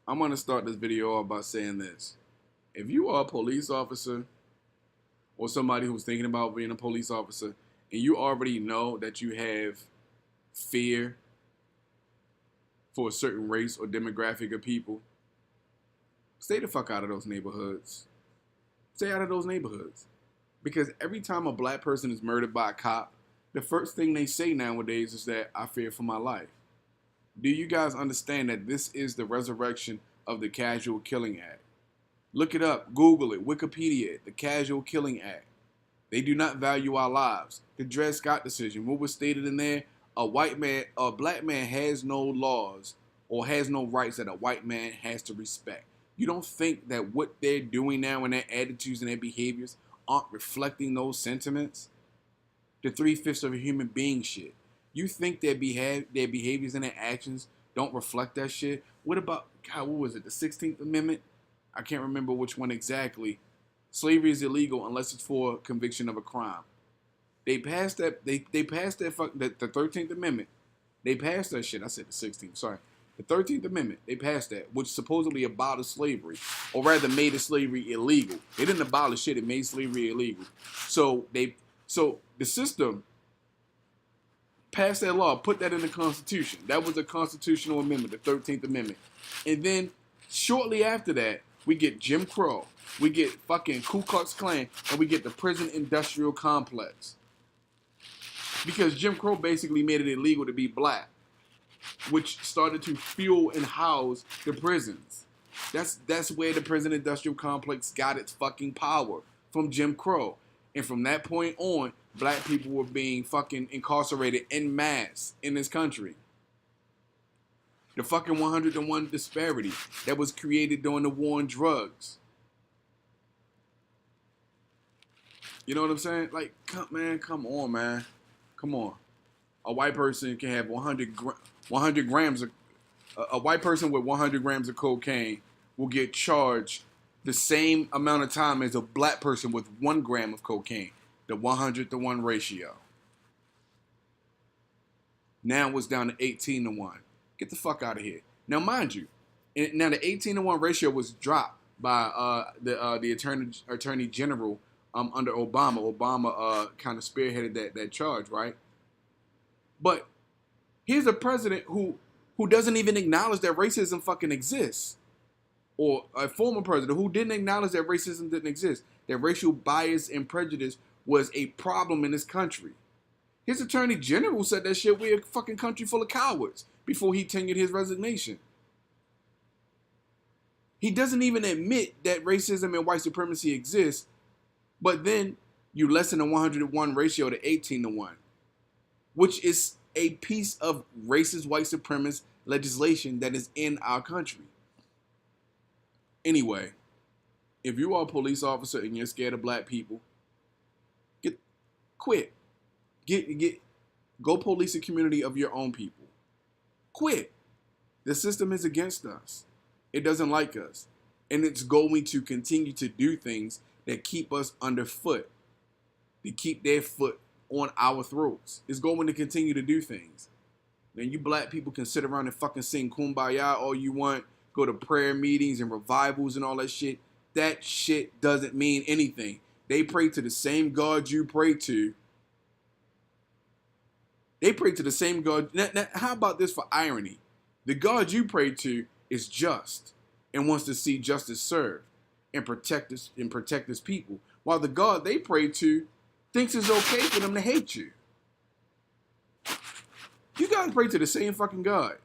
I'm going to start this video off by saying this. If you are a police officer or somebody who's thinking about being a police officer and you already know that you have fear for a certain race or demographic of people, stay the fuck out of those neighborhoods. Stay out of those neighborhoods. Because every time a black person is murdered by a cop, the first thing they say nowadays is that I fear for my life. Do you guys understand that this is the resurrection of the Casual Killing Act? Look it up, Google it, Wikipedia it, the Casual Killing Act. They do not value our lives. The Dred Scott decision, what was stated in there, a black man has no laws or has no rights that a white man has to respect. You don't think that what they're doing now and their attitudes and their behaviors aren't reflecting those sentiments? The three-fifths of a human being shit. You think their behaviors and their actions don't reflect that shit? What about, God, what was it, the 16th Amendment? I can't remember which one exactly. Slavery is illegal unless it's for conviction of a crime. They passed that. They passed that. The 13th Amendment. They passed that shit. I said the 16th. Sorry, the 13th Amendment. They passed that, which supposedly abolished slavery, or rather made slavery illegal. They didn't abolish shit. It made slavery illegal. So the system passed that law, put that in the Constitution. That was a constitutional amendment, the 13th Amendment. And then shortly after that, we get Jim Crow, we get fucking Ku Klux Klan, and we get the prison industrial complex. Because Jim Crow basically made it illegal to be black, which started to fuel and house the prisons. That's where the prison industrial complex got its fucking power, from Jim Crow. And from that point on, black people were being fucking incarcerated en masse in this country. The fucking 101 disparity that was created during the war on drugs. You know what I'm saying? Like, come on, man. Come on. A white person can have 100 grams of... A white person with 100 grams of cocaine will get charged the same amount of time as a black person with 1 gram of cocaine. The 100-to-1 ratio. Now it's down to 18-to-1. Get the fuck out of here. Now, mind you, now the 18-to-1 ratio was dropped by the attorney general under Obama. Obama kind of spearheaded that charge, right? But here's a president who doesn't even acknowledge that racism fucking exists. Or a former president who didn't acknowledge that racism didn't exist. That racial bias and prejudice was a problem in this country. His attorney general said that shit, we're a fucking country full of cowards, before he tenured his resignation. He doesn't even admit that racism and white supremacy exists, but then you lessen the 101 ratio to 18-to-1, which is a piece of racist white supremacist legislation that is in our country. Anyway, if you are a police officer and you're scared of black people, quit. Go police a community of your own people. Quit. The system is against us. It doesn't like us. And it's going to continue to do things that keep us underfoot. To keep their foot on our throats. It's going to continue to do things. Then you black people can sit around and fucking sing Kumbaya all you want. Go to prayer meetings and revivals and all that shit. That shit doesn't mean anything. They pray to the same God you pray to. They pray to the same God. Now, how about this for irony? The God you pray to is just and wants to see justice served and protect his people, while the God they pray to thinks it's okay for them to hate you. You guys pray to the same fucking God.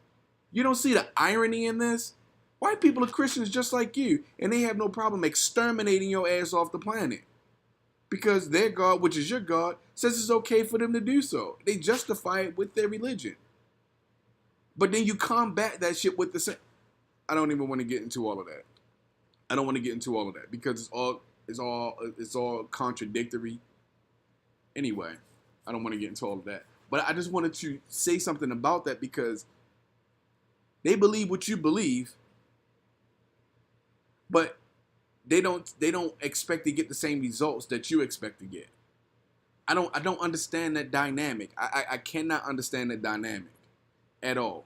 You don't see the irony in this? White people are Christians just like you, and they have no problem exterminating your ass off the planet. Because their God, which is your God, says it's okay for them to do so. They justify it with their religion. But then you combat that shit with the same... I don't even want to get into all of that. I don't want to get into all of that because it's all contradictory. Anyway, I don't want to get into all of that. But I just wanted to say something about that because they believe what you believe, but they don't expect to get the same results that you expect to get. I don't understand that dynamic. I cannot understand that dynamic at all.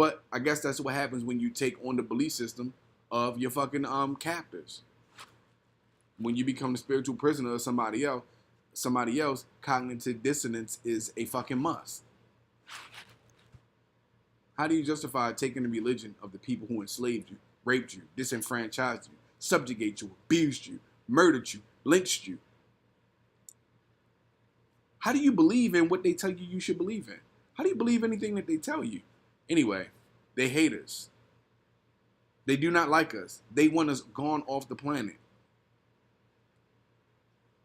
But I guess that's what happens when you take on the belief system of your fucking captors. When you become the spiritual prisoner of somebody else, cognitive dissonance is a fucking must. How do you justify taking the religion of the people who enslaved you, raped you, disenfranchised you, subjugate you, abused you, murdered you, lynched you? How do you believe in what they tell you should believe in? How do you believe anything that they tell you? Anyway, they hate us. They do not like us. They want us gone off the planet.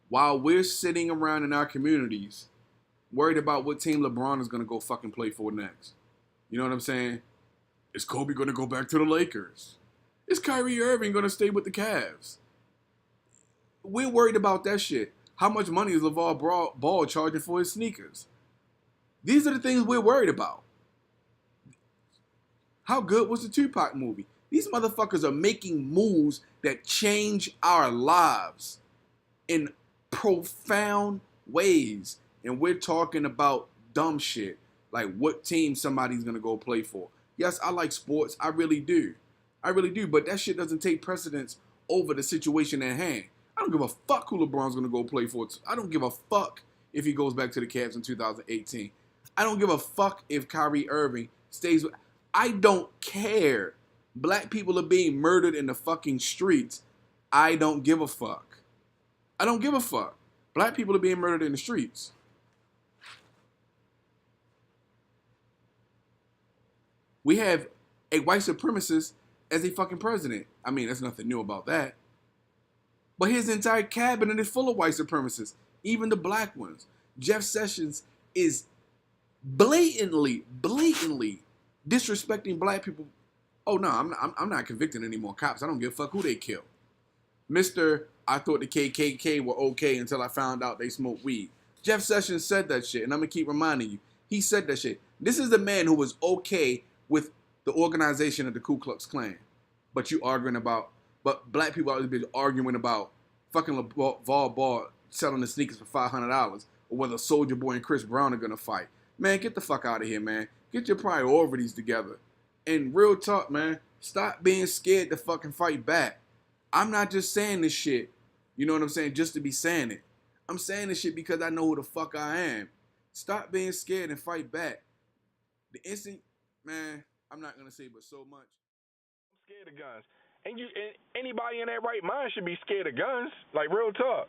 While we're sitting around in our communities worried about what team LeBron is going to go fucking play for next. You know what I'm saying? Is Kobe going to go back to the Lakers? Is Kyrie Irving going to stay with the Cavs? We're worried about that shit. How much money is LeVar Ball charging for his sneakers? These are the things we're worried about. How good was the Tupac movie? These motherfuckers are making moves that change our lives in profound ways. And we're talking about dumb shit. Like what team somebody's going to go play for. Yes, I like sports. I really do. But that shit doesn't take precedence over the situation at hand. I don't give a fuck who LeBron's going to go play for. I don't give a fuck if he goes back to the Cavs in 2018. I don't give a fuck if Kyrie Irving stays with... I don't care. Black people are being murdered in the fucking streets. I don't give a fuck. I don't give a fuck. Black people are being murdered in the streets. We have a white supremacist as a fucking president. I mean, there's nothing new about that. But his entire cabinet is full of white supremacists, even the black ones. Jeff Sessions is blatantly disrespecting black people. Oh no, I'm not convicting any more cops. I don't give a fuck who they kill. I thought the KKK were okay until I found out they smoked weed. Jeff Sessions said that shit, and I'm gonna keep reminding you. He said that shit. This is the man who was okay with the organization of the Ku Klux Klan, but black people always been arguing about fucking LeVar Ball selling the sneakers for $500, or whether Soulja Boy and Chris Brown are gonna fight. Man, get the fuck out of here, man. Get your priorities together. And real talk, man, stop being scared to fucking fight back. I'm not just saying this shit, you know what I'm saying, just to be saying it. I'm saying this shit because I know who the fuck I am. Stop being scared and fight back. The instant, man, I'm not gonna say but so much. I'm scared of guns. And anybody in their right mind should be scared of guns. Like, real talk.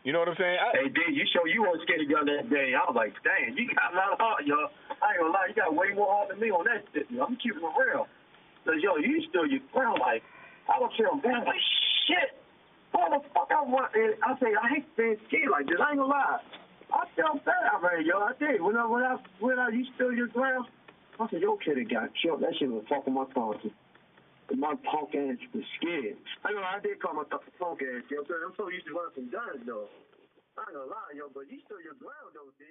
You know what I'm saying? Hey, D, you weren't scared of gun that day. I was like, dang, you got a lot of heart, yo. I ain't gonna lie, you got way more heart than me on that shit, yo. I'm keeping it real. Cause, yo, you still your ground like, I was feeling bad, like, shit. What the fuck I want? And I say, I hate being scared like this. I ain't gonna lie. I felt bad already, yo. I did. When you still your ground, I said, yo, kid, it got killed. That shit was fucking my conscience. My punk ass was scared. I did call myself a punk ass, yo. I'm so used to running from guns, though. I ain't gonna lie, yo, but you still your ground, though, D.